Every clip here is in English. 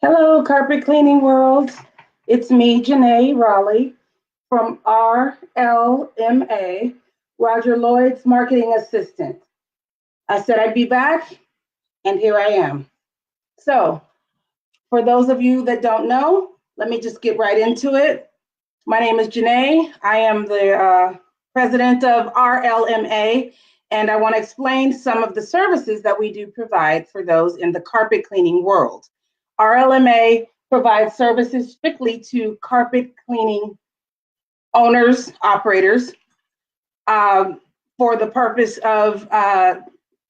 Hello, carpet cleaning world. It's me, Janae Raleigh from RLMA, Roger Lloyd's marketing assistant. I said I'd be back, and here I am. So, for those of you that don't know, let me just get right into it. My name is Janae. I am the president of RLMA, and I want to explain some of the services that we do provide for those in the carpet cleaning world. RLMA provides services strictly to carpet cleaning owners, operators, um, for the purpose of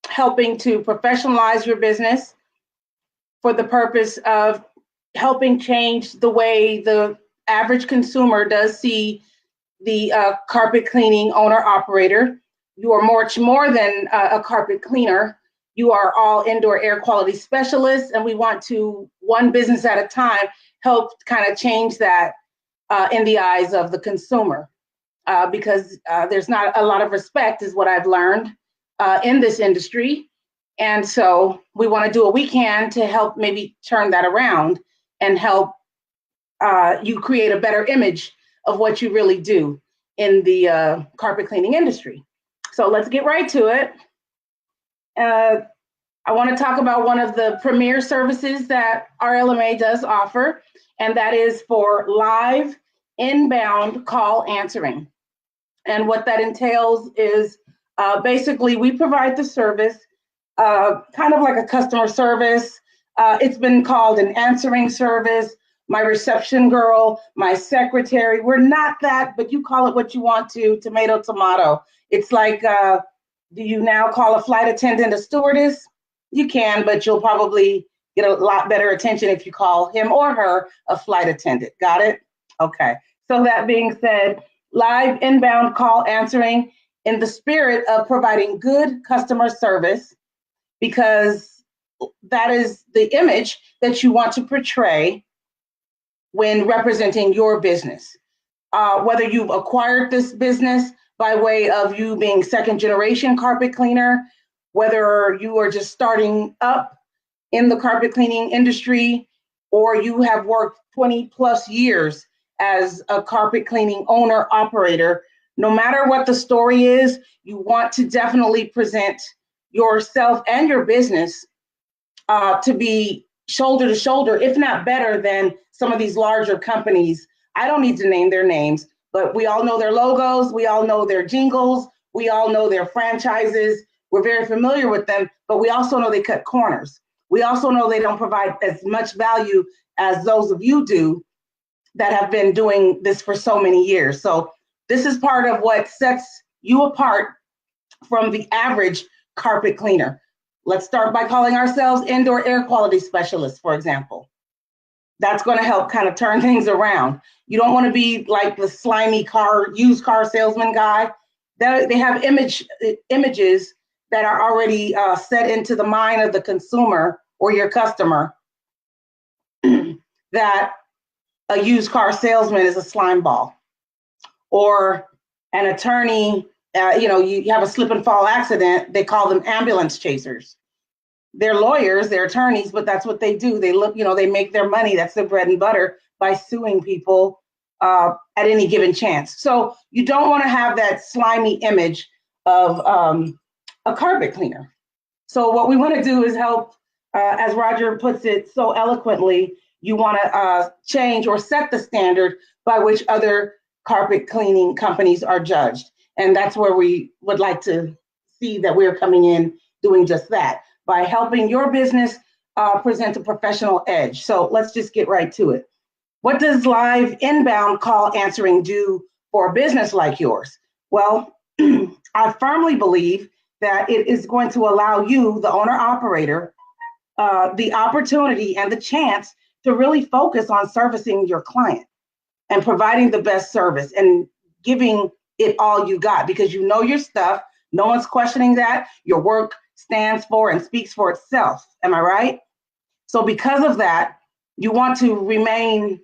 helping to professionalize your business, for the purpose of helping change the way the average consumer does see the carpet cleaning owner operator. You are much more than a carpet cleaner. You are all indoor air quality specialists, and we want to, one business at a time, help kind of change that in the eyes of the consumer. Because there's not a lot of respect, is what I've learned in this industry. And so we want to do what we can to help maybe turn that around and help you create a better image of what you really do in the carpet cleaning industry. So let's get right to it. I want to talk about one of the premier services that RLMA does offer, and that is for live inbound call answering. And what that entails is basically we provide the service, kind of like a customer service. It's been called an answering service, my reception girl, my secretary. We're not that, but you call it what you want to, tomato, tomato. It's like, do you now call a flight attendant a stewardess? You can, but you'll probably get a lot better attention if you call him or her a flight attendant. Got it? Okay. So that being said, live inbound call answering in the spirit of providing good customer service, because that is the image that you want to portray when representing your business. Whether you've acquired this business by way of you being second generation carpet cleaner, whether you are just starting up in the carpet cleaning industry, or you have worked 20 plus years as a carpet cleaning owner operator, no matter what the story is, you want to definitely present yourself and your business to be shoulder to shoulder, if not better than some of these larger companies. I don't need to name their names, but we all know their logos, we all know their jingles, we all know their franchises. We're very familiar with them, but we also know they cut corners. We also know they don't provide as much value as those of you do that have been doing this for so many years. So this is part of what sets you apart from the average carpet cleaner. Let's start by calling ourselves indoor air quality specialists, for example. That's going to help kind of turn things around. You don't want to be like the slimy used car salesman guy. They have images that are already set into the mind of the consumer or your customer that a used car salesman is a slime ball, or an attorney. You have a slip and fall accident, they call them ambulance chasers. They're lawyers, they're attorneys, but that's what they do. They make their money. That's their bread and butter by suing people at any given chance. So you don't want to have that slimy image of a carpet cleaner. So what we want to do is help, as Roger puts it so eloquently, you want to change or set the standard by which other carpet cleaning companies are judged. And that's where we would like to see that we're coming in doing just that, by helping your business present a professional edge. So let's just get right to it. What does live inbound call answering do for a business like yours? Well, I firmly believe that it is going to allow you, the owner operator, the opportunity and the chance to really focus on servicing your client and providing the best service and giving it all you got, because you know your stuff. No one's questioning that. Your work stands for and speaks for itself. Am I right? So because of that, you want to remain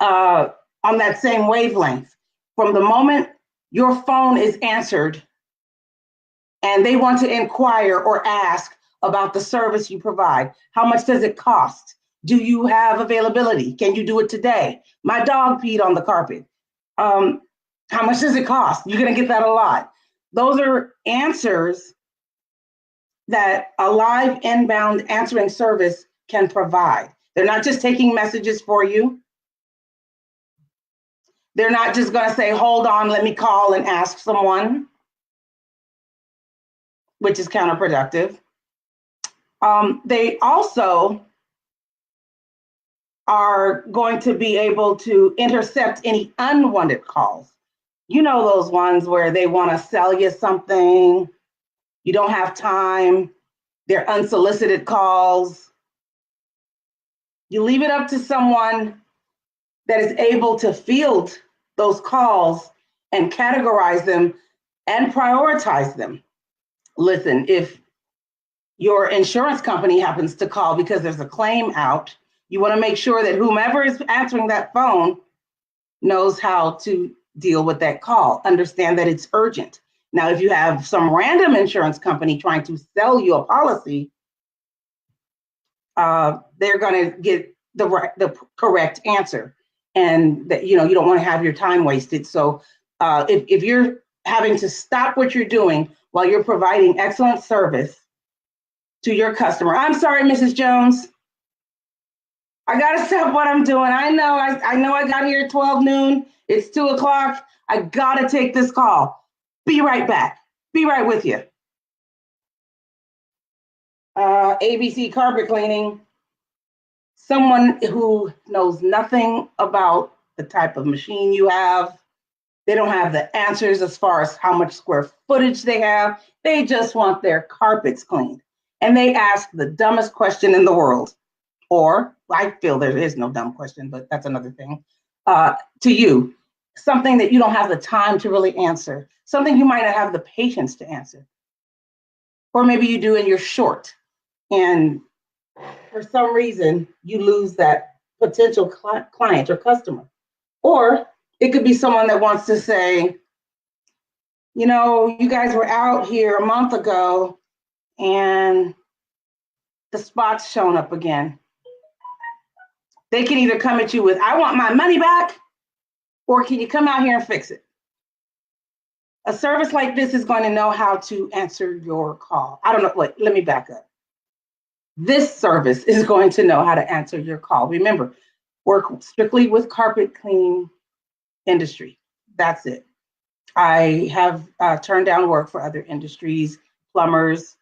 on that same wavelength. From the moment your phone is answered and they want to inquire or ask about the service you provide, how much does it cost? Do you have availability? Can you do it today? My dog peed on the carpet. How much does it cost? You're going to get that a lot. Those are answers that a live inbound answering service can provide. They're not just taking messages for you. They're not just going to say, hold on, let me call and ask someone, which is counterproductive. They also are going to be able to intercept any unwanted calls. You know, those ones where they want to sell you something, you don't have time, they're unsolicited calls. You leave it up to someone that is able to field those calls and categorize them and prioritize them. Listen, if your insurance company happens to call because there's a claim out, you want to make sure that whomever is answering that phone knows how to deal with that call, understand that it's urgent. Now, if you have some random insurance company trying to sell you a policy, they're going to get the correct answer, and that you don't want to have your time wasted. So if you're having to stop what you're doing while you're providing excellent service to your customer, I'm sorry, Mrs. Jones, I gotta stop what I'm doing. I know I got here at 12 noon. It's 2 o'clock. I gotta take this call. Be right back. Be right with you. ABC carpet cleaning. Someone who knows nothing about the type of machine you have. They don't have the answers as far as how much square footage they have. They just want their carpets cleaned. And they ask the dumbest question in the world. Or I feel there is no dumb question, but that's another thing. To you, something that you don't have the time to really answer, something you might not have the patience to answer. Or maybe you do and you're short. And for some reason, you lose that potential client or customer. Or it could be someone that wants to say, you guys were out here a month ago and the spot's shown up again. They can either come at you with, I want my money back, or can you come out here and fix it? A service like this is going to know how to answer your call. I don't know, wait, let me back up. This service is going to know how to answer your call. Remember, work strictly with carpet cleaning industry. That's it. I have turned down work for other industries, plumbers,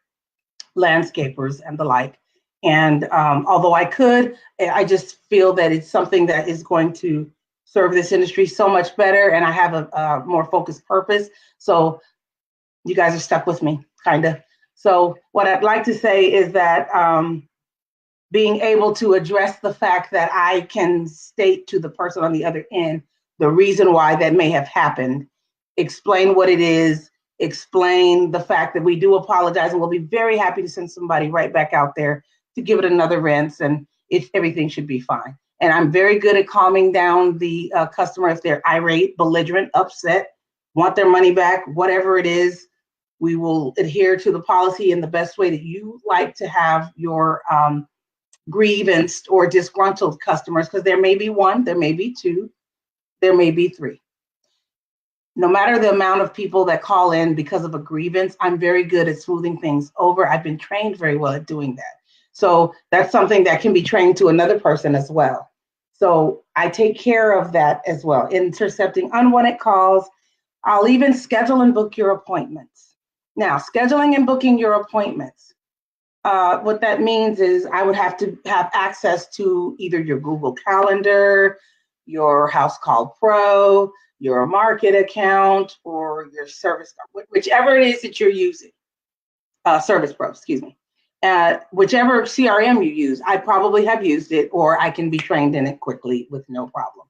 landscapers, and the like. And although I could, I just feel that it's something that is going to serve this industry so much better. And I have a more focused purpose. So you guys are stuck with me, kind of. So what I'd like to say is that being able to address the fact that I can state to the person on the other end the reason why that may have happened, explain what it is, explain the fact that we do apologize, and we'll be very happy to send somebody right back out there to give it another rinse, and everything should be fine. And I'm very good at calming down the customer if they're irate, belligerent, upset, want their money back, whatever it is. We will adhere to the policy in the best way that you like to have your grievance or disgruntled customers, because there may be one, there may be two, there may be three. No matter the amount of people that call in because of a grievance, I'm very good at smoothing things over. I've been trained very well at doing that. So that's something that can be trained to another person as well. So I take care of that as well. Intercepting unwanted calls. I'll even schedule and book your appointments. Now, scheduling and booking your appointments. What that means is I would have to have access to either your Google Calendar, your House Call Pro, your Market account, or your Service, whichever it is that you're using. Service Pro, excuse me. Whichever CRM you use, I probably have used it, or I can be trained in it quickly with no problem.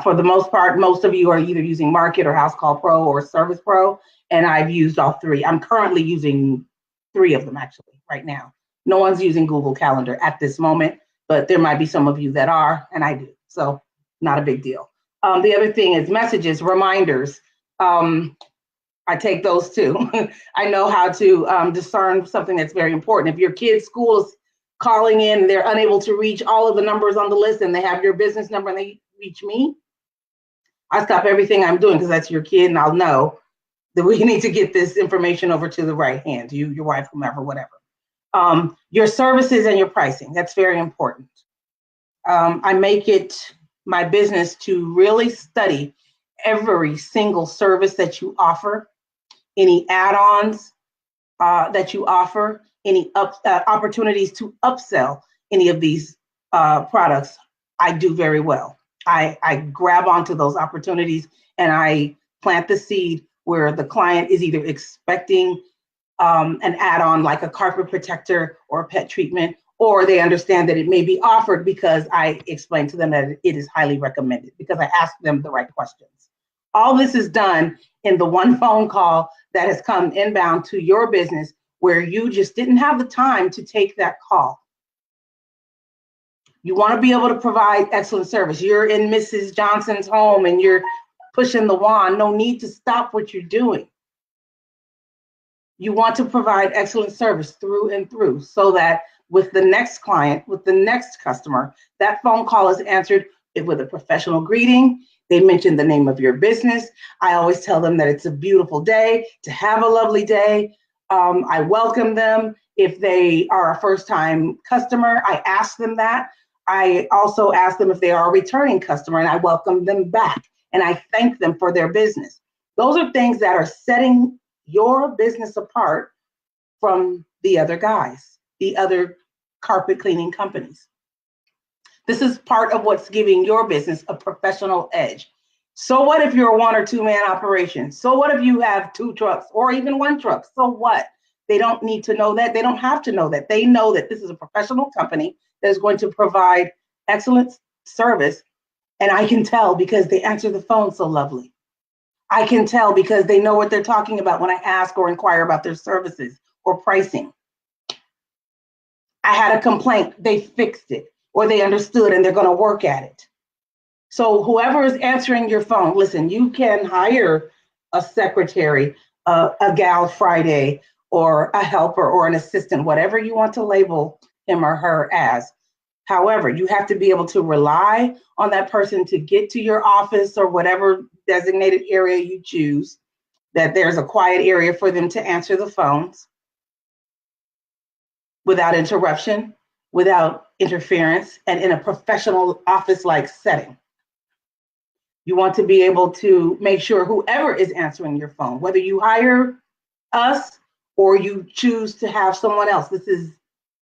For the most part, most of you are either using Market or House Call Pro or Service Pro, and I've used all three. I'm currently using 3 of them actually right now. No one's using Google Calendar at this moment, but there might be some of you that are, and I do. So not a big deal. The other thing is messages, reminders. I take those too. I know how to discern something that's very important. If your kid's school calling in and they're unable to reach all of the numbers on the list and they have your business number and they reach me, I stop everything I'm doing because that's your kid and I'll know that we need to get this information over to the right hand, you, your wife, whomever, whatever. Your services and your pricing, that's very important. I make it my business to really study every single service that you offer, any add-ons that you offer, any opportunities to upsell any of these products. I do very well. I grab onto those opportunities and I plant the seed where the client is either expecting an add-on like a carpet protector or a pet treatment, or they understand that it may be offered because I explained to them that it is highly recommended because I asked them the right questions. All this is done in the one phone call that has come inbound to your business where you just didn't have the time to take that call. You want to be able to provide excellent service. You're in Mrs. Johnson's home and you're pushing the wand. No need to stop what you're doing. You want to provide excellent service through and through so that with the next client, with the next customer, that phone call is answered with a professional greeting. They mention the name of your business. I always tell them that it's a beautiful day, to have a lovely day. I welcome them. If they are a first-time customer, I ask them that. I also ask them if they are a returning customer, and I welcome them back, and I thank them for their business. Those are things that are setting your business apart from the other guys, the other carpet cleaning companies. This is part of what's giving your business a professional edge. So what if you're a 1 or 2 man operation? So what if you have 2 trucks or even 1 truck? So what? They don't need to know that. They don't have to know that. They know that this is a professional company that is going to provide excellent service. And I can tell because they answer the phone so lovely. I can tell because they know what they're talking about when I ask or inquire about their services or pricing. I had a complaint, they fixed it, or they understood and they're going to work at it. So whoever is answering your phone, listen, you can hire a secretary, a gal Friday, or a helper or an assistant, whatever you want to label him or her as. However, you have to be able to rely on that person to get to your office or whatever designated area you choose, that there's a quiet area for them to answer the phones without interruption, without interference, and in a professional office-like setting. You want to be able to make sure whoever is answering your phone, whether you hire us or you choose to have someone else, this is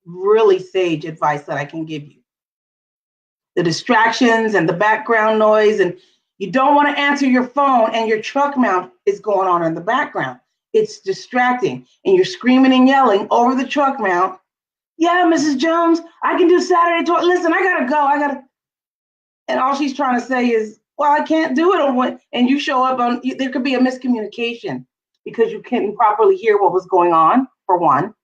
really sage advice that I can give you. The distractions and the background noise, and you don't want to answer your phone and your truck mount is going on in the background. It's distracting and you're screaming and yelling over the truck mount. Yeah, Mrs. Jones, I can do Saturday. Listen, I gotta go. And all she's trying to say is, well, I can't do it on one. And you show up on, there could be a miscommunication because you couldn't properly hear what was going on, for one.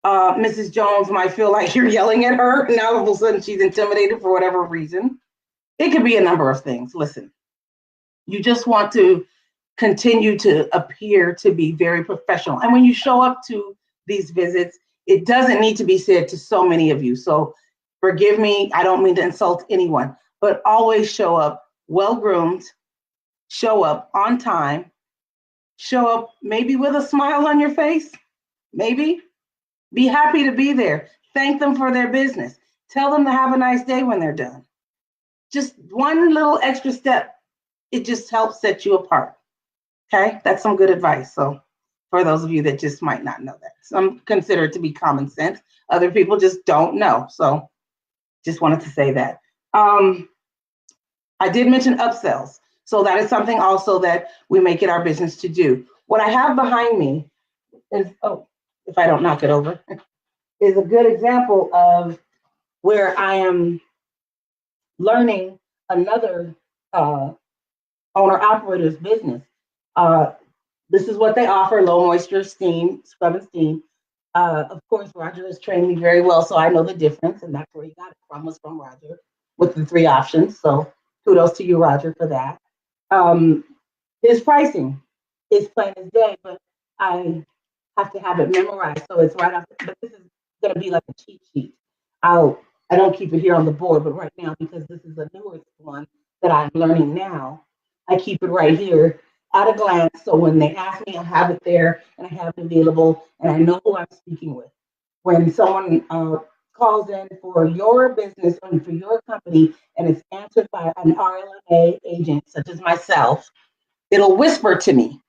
Mrs. Jones might feel like you're yelling at her, and now all of a sudden she's intimidated for whatever reason. It could be a number of things. Listen, you just want to continue to appear to be very professional. And when you show up to these visits, it doesn't need to be said to so many of you. So forgive me, I don't mean to insult anyone, but always show up well-groomed, show up on time, show up maybe with a smile on your face, maybe. Be happy to be there. Thank them for their business. Tell them to have a nice day when they're done. Just one little extra step, it just helps set you apart. Okay, that's some good advice. So for those of you that just might not know that, some consider it to be common sense. Other people just don't know. So just wanted to say that. I did mention upsells. So that is something also that we make it our business to do. What I have behind me is, oh, if I don't knock it over, is a good example of where I am learning another owner-operator's business. This is what they offer: low moisture steam, scrub and steam. Of course, Roger has trained me very well, so I know the difference, and that's where he got it from, was from Roger, with the 3 options. So kudos to you, Roger, for that. His pricing is plain as day, but I have to have it memorized, so it's right off. But this is going to to be like a cheat sheet. I don't keep it here on the board, but right now, because this is a newer one that I'm learning now, I keep it right here at a glance. So when they ask me, I have it there and I have it available and I know who I'm speaking with. When someone calls in for your business and for your company and it's answered by an RLMA agent such as myself, it'll whisper to me,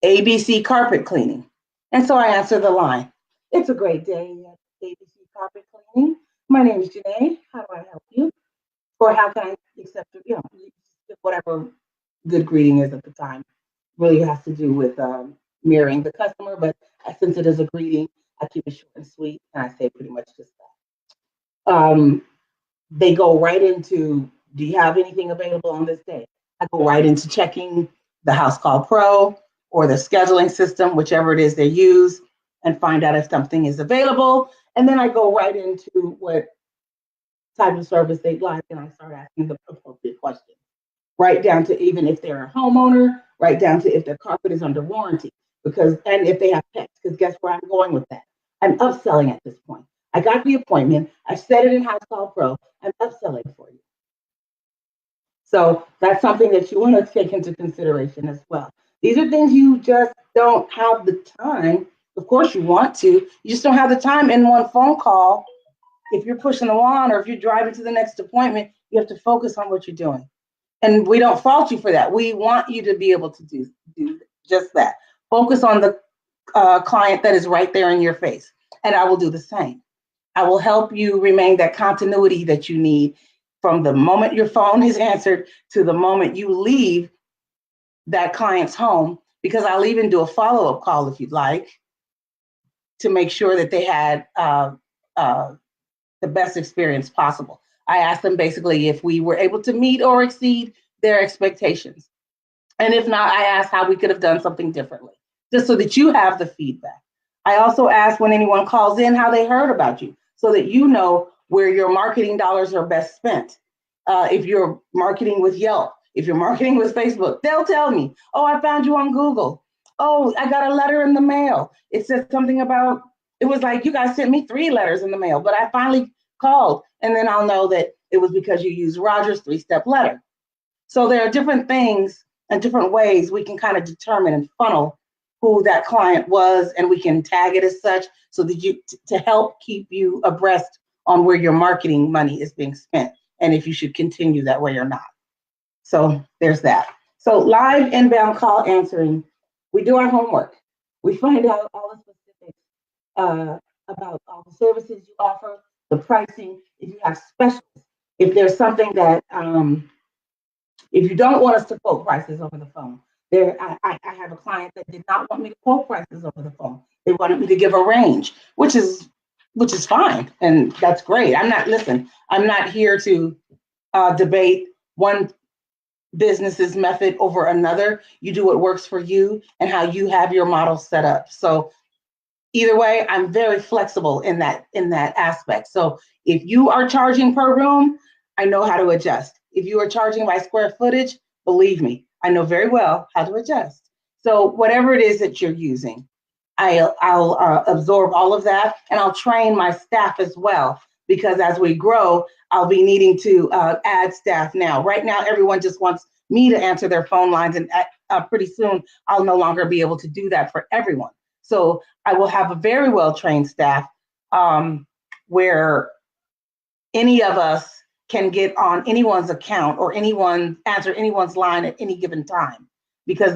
ABC carpet cleaning. And so I answer the line. It's a great day at ABC carpet cleaning. My name is Janae. How do I help you? Or how can I accept, whatever good greeting is at the time. Really has to do with mirroring the customer, but since it is a greeting, I keep it short and sweet, and I say pretty much just that. They go right into, do you have anything available on this day? I go right into checking the House Call Pro or the scheduling system, whichever it is they use, and find out if something is available. And then I go right into what type of service they'd like, and I start asking the appropriate questions. Right down to even if they're a homeowner, right down to if their carpet is under warranty, and if they have pets, because guess where I'm going with that? I'm upselling at this point. I got the appointment, I set it in House Call Pro, I'm upselling for you. So that's something that you want to take into consideration as well. These are things you just don't have the time. Of course you want to, you just don't have the time in one phone call. If you're pushing the wand or if you're driving to the next appointment, you have to focus on what you're doing. And we don't fault you for that. We want you to be able to do just that. Focus on the client that is right there in your face. And I will do the same. I will help you remain that continuity that you need from the moment your phone is answered to the moment you leave that client's home, because I'll even do a follow-up call if you'd like to make sure that they had the best experience possible. I asked them basically if we were able to meet or exceed their expectations. And if not, I asked how we could have done something differently, just so that you have the feedback. I also asked when anyone calls in how they heard about you, so that you know where your marketing dollars are best spent. If you're marketing with Yelp, if you're marketing with Facebook, they'll tell me, oh, I found you on Google. Oh, I got a letter in the mail. It said something about, it was like, you guys sent me 3 letters in the mail, but I finally called, and then I'll know that it was because you used Roger's 3-step letter. So there are different things and different ways we can kind of determine and funnel who that client was, and we can tag it as such so that to help keep you abreast on where your marketing money is being spent and if you should continue that way or not. So there's that. So live inbound call answering, we do our homework. We find out all the specifics about all the services you offer, the pricing, if you have specials, if there's something that, if you don't want us to quote prices over the phone. I have a client that did not want me to quote prices over the phone. They wanted me to give a range, which is fine, and that's great. I'm not here to debate one business's method over another. You do what works for you and how you have your model set up. So either way, I'm very flexible in that aspect. So if you are charging per room, I know how to adjust. If you are charging by square footage, believe me, I know very well how to adjust. So whatever it is that you're using, I'll absorb all of that, and I'll train my staff as well, because as we grow, I'll be needing to add staff now. Right now, everyone just wants me to answer their phone lines, and pretty soon I'll no longer be able to do that for everyone. So I will have a very well-trained staff where any of us can get on anyone's account or answer anyone's line at any given time, because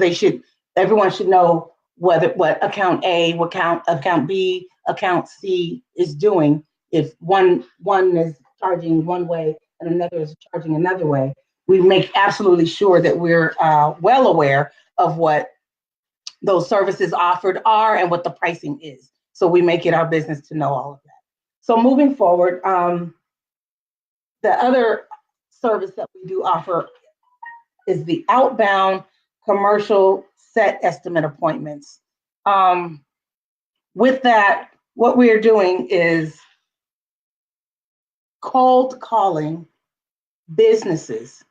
everyone should know what account A, what account B, account C is doing. If one is charging one way and another is charging another way, we make absolutely sure that we're well aware of what those services offered are and what the pricing is. So we make it our business to know all of that. So moving forward, the other service that we do offer is the outbound commercial set estimate appointments. With that, what we are doing is cold calling businesses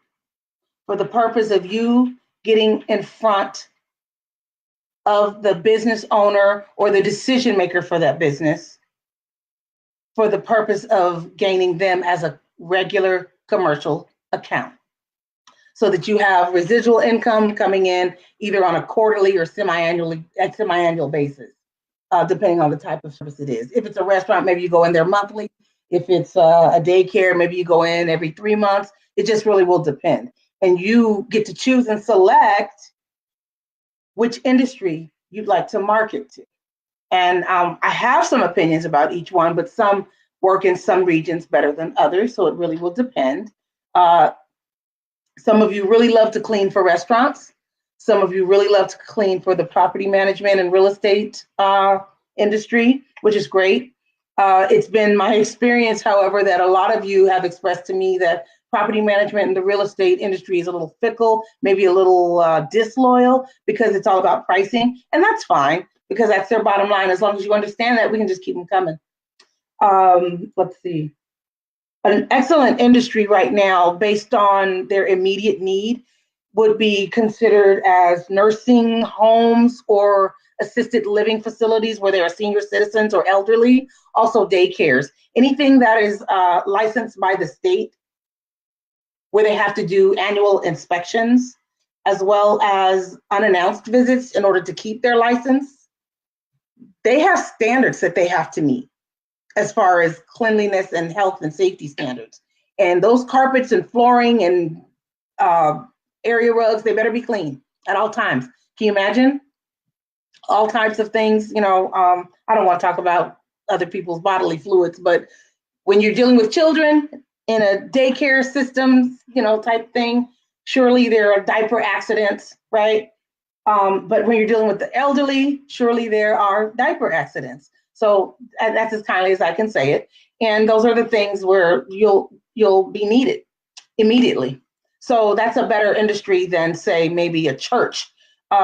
for the purpose of you getting in front of the business owner or the decision maker for that business for the purpose of gaining them as a regular commercial account, so that you have residual income coming in either on a quarterly or semi-annual basis, depending on the type of service it is. If it's a restaurant, maybe you go in there monthly. If it's a daycare, maybe you go in every 3 months. It just really will depend. And you get to choose and select which industry you'd like to market to. And I have some opinions about each one, but some work in some regions better than others, so it really will depend. Some of you really love to clean for restaurants. Some of you really love to clean for the property management and real estate industry, which is great. It's been my experience, however, that a lot of you have expressed to me that property management and the real estate industry is a little fickle, maybe a little disloyal, because it's all about pricing. And that's fine, because that's their bottom line. As long as you understand that, we can just keep them coming. Let's see. An excellent industry right now, based on their immediate need, would be considered as nursing homes or assisted living facilities where there are senior citizens or elderly, also daycares. Anything that is licensed by the state, where they have to do annual inspections, as well as unannounced visits in order to keep their license. They have standards that they have to meet as far as cleanliness and health and safety standards. And those carpets and flooring and area rugs, they better be clean at all times. Can you imagine? All types of things, I don't want to talk about other people's bodily fluids, but when you're dealing with children in a daycare system, type thing, surely there are diaper accidents, right? But when you're dealing with the elderly, surely there are diaper accidents. So that's as kindly as I can say it. And those are the things where you'll be needed immediately. So that's a better industry than, say, maybe a church,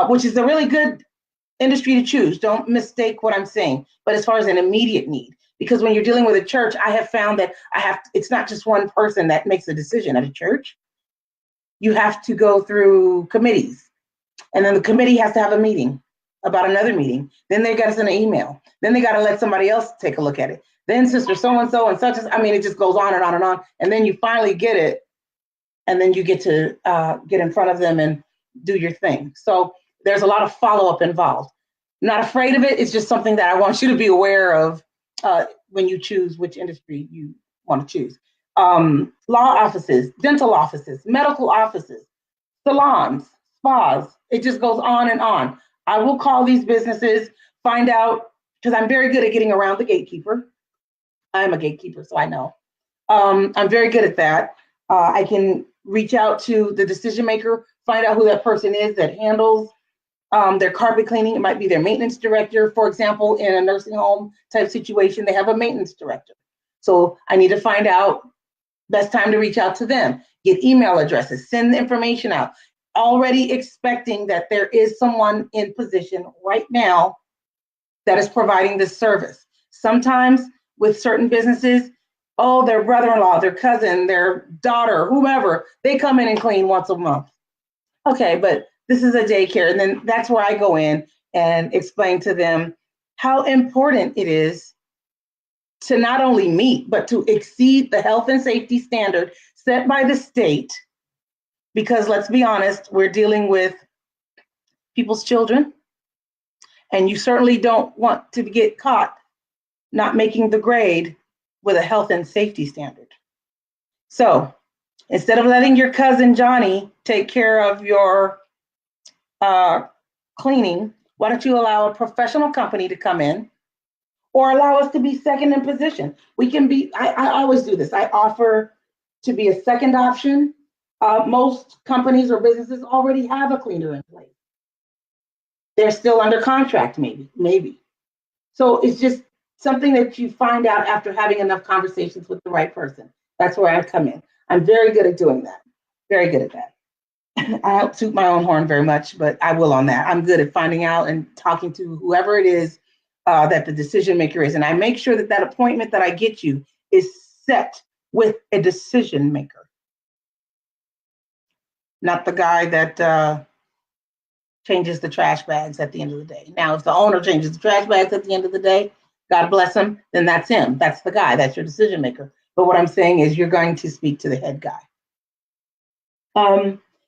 which is a really good industry to choose. Don't mistake what I'm saying. But as far as an immediate need, because when you're dealing with a church, I have found that it's not just one person that makes a decision at a church. You have to go through committees, and then the committee has to have a meeting about another meeting. Then they got to send an email. Then they got to let somebody else take a look at it. Then sister so-and-so and such as, it just goes on and on and on. And then you finally get it. And then you get to get in front of them and do your thing. So there's a lot of follow-up involved. Not afraid of it. It's just something that I want you to be aware of when you choose which industry you want to choose. Law offices, dental offices, medical offices, salons, spas. It just goes on and on. I will call these businesses, find out, because I'm very good at getting around the gatekeeper. I'm a gatekeeper, so I know. I'm very good at that. I can reach out to the decision maker, find out who that person is that handles their carpet cleaning. It might be their maintenance director. For example, in a nursing home type situation, they have a maintenance director. So I need to find out best time to reach out to them, get email addresses, send the information out, already expecting that there is someone in position right now that is providing this service. Sometimes with certain businesses, their brother-in-law, their cousin, their daughter, whomever, they come in and clean once a month. Okay, but this is a daycare. And then that's where I go in and explain to them how important it is to not only meet, but to exceed the health and safety standard set by the state. Because let's be honest, we're dealing with people's children, and you certainly don't want to get caught not making the grade with a health and safety standard. So instead of letting your cousin Johnny take care of your cleaning, why don't you allow a professional company to come in, or allow us to be second in position? We can be, I always do this. I offer to be a second option. Most companies or businesses already have a cleaner in place. They're still under contract, maybe. So it's just something that you find out after having enough conversations with the right person. That's where I come in. I'm very good at doing that. Very good at that. I don't toot my own horn very much, but I will on that. I'm good at finding out and talking to whoever it is that the decision maker is. And I make sure that appointment that I get you is set with a decision maker, not the guy that changes the trash bags at the end of the day. Now, if the owner changes the trash bags at the end of the day, God bless him, then that's him. That's the guy. That's your decision maker. But what I'm saying is you're going to speak to the head guy.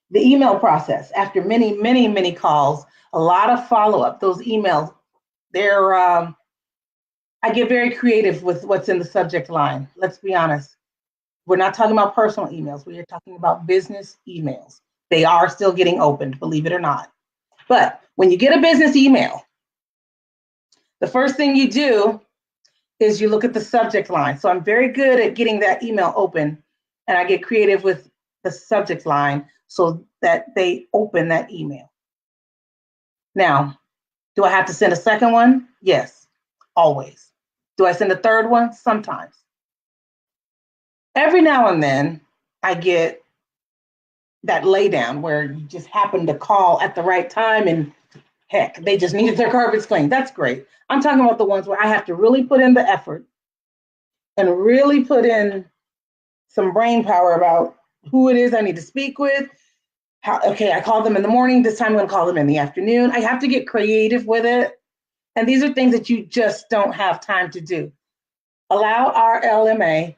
The email process, after many, many, many calls, a lot of follow-up, those emails, they're, I get very creative with what's in the subject line. Let's be honest. We're not talking about personal emails. We are talking about business emails. They are still getting opened, believe it or not. But when you get a business email, the first thing you do is you look at the subject line. So I'm very good at getting that email open, and I get creative with the subject line so that they open that email. Now, do I have to send a second one? Yes, always. Do I send a third one? Sometimes. Every now and then, I get that laydown where you just happen to call at the right time and heck, they just needed their carpets cleaned. That's great. I'm talking about the ones where I have to really put in the effort and really put in some brain power about who it is I need to speak with. Okay, I called them in the morning. This time I'm going to call them in the afternoon. I have to get creative with it. And these are things that you just don't have time to do. Allow RLMA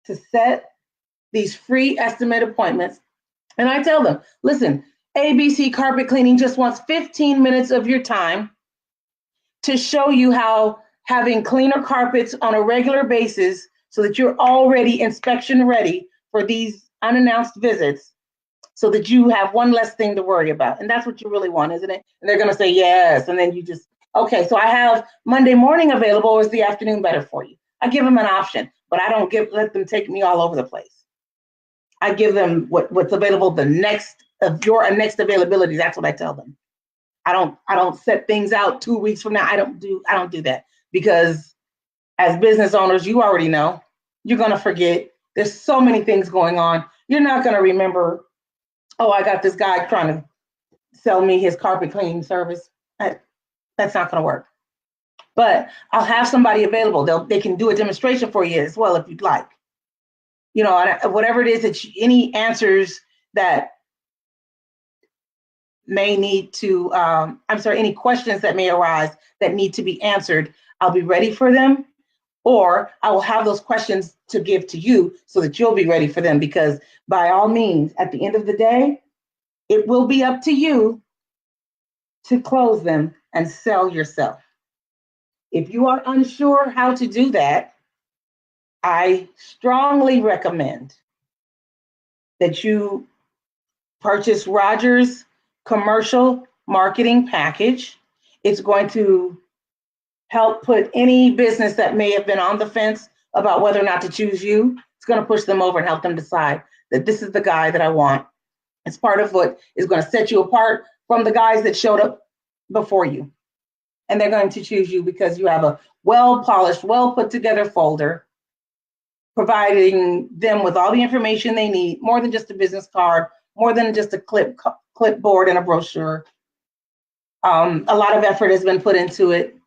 to set these free estimate appointments. And I tell them, listen, ABC Carpet Cleaning just wants 15 minutes of your time to show you how having cleaner carpets on a regular basis so that you're already inspection ready for these unannounced visits so that you have one less thing to worry about. And that's what you really want, isn't it? And they're going to say yes. And then you just, okay, so I have Monday morning available, or is the afternoon better for you? I give them an option, but I don't let them take me all over the place. I give them what's available the next of your next availability. That's what I tell them. I don't set things out 2 weeks from now. I don't do that, because as business owners, you already know you're going to forget. There's so many things going on. You're not going to remember, oh, I got this guy trying to sell me his carpet cleaning service. That's not going to work. But I'll have somebody available. They can do a demonstration for you as well if you'd like. You know, whatever it is that any answers that may need to, any questions that may arise that need to be answered, I'll be ready for them, or I will have those questions to give to you so that you'll be ready for them, because by all means, at the end of the day, it will be up to you to close them and sell yourself. If you are unsure how to do that, I strongly recommend that you purchase Rogers' commercial marketing package. It's going to help put any business that may have been on the fence about whether or not to choose you. It's going to push them over and help them decide that this is the guy that I want. It's part of what is going to set you apart from the guys that showed up before you. And they're going to choose you because you have a well-polished, well-put-together folder, providing them with all the information they need, more than just a business card, more than just a clipboard and a brochure. A lot of effort has been put into it,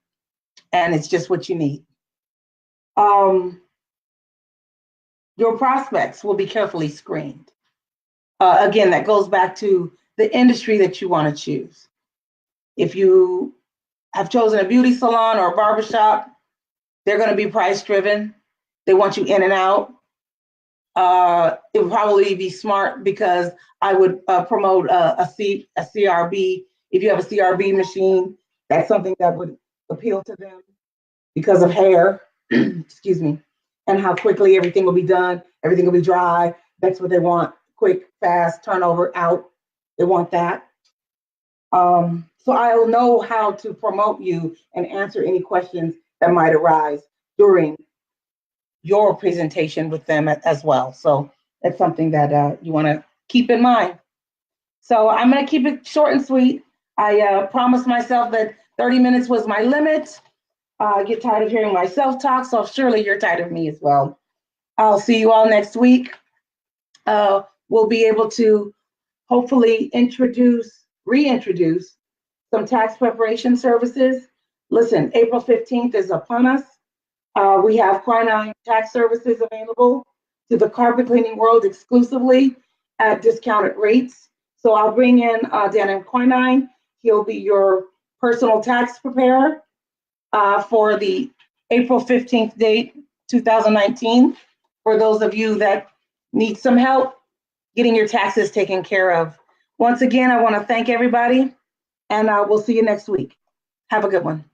and it's just what you need. Your prospects will be carefully screened. Again, that goes back to the industry that you want to choose. If you have chosen a beauty salon or a barbershop, they're going to be price driven. They want you in and out. It would probably be smart, because I would promote a CRB. If you have a CRB machine, that's something that would appeal to them because of hair, excuse me, and how quickly everything will be done. Everything will be dry. That's what they want. Quick, fast, turnover, out. They want that. So I'll know how to promote you and answer any questions that might arise during your presentation with them as well. So that's something that you want to keep in mind. So I'm going to keep it short and sweet. I promised myself that 30 minutes was my limit. I get tired of hearing myself talk, so surely you're tired of me as well. I'll see you all next week. We'll be able to hopefully reintroduce some tax preparation services. Listen, April 15th is upon us. We have quinine tax services available to the carpet cleaning world exclusively at discounted rates. So I'll bring in Dan Quinine. He'll be your personal tax preparer. for the April 15th date, 2019, for those of you that need some help getting your taxes taken care of. Once again, I want to thank everybody, and we'll see you next week. Have a good one.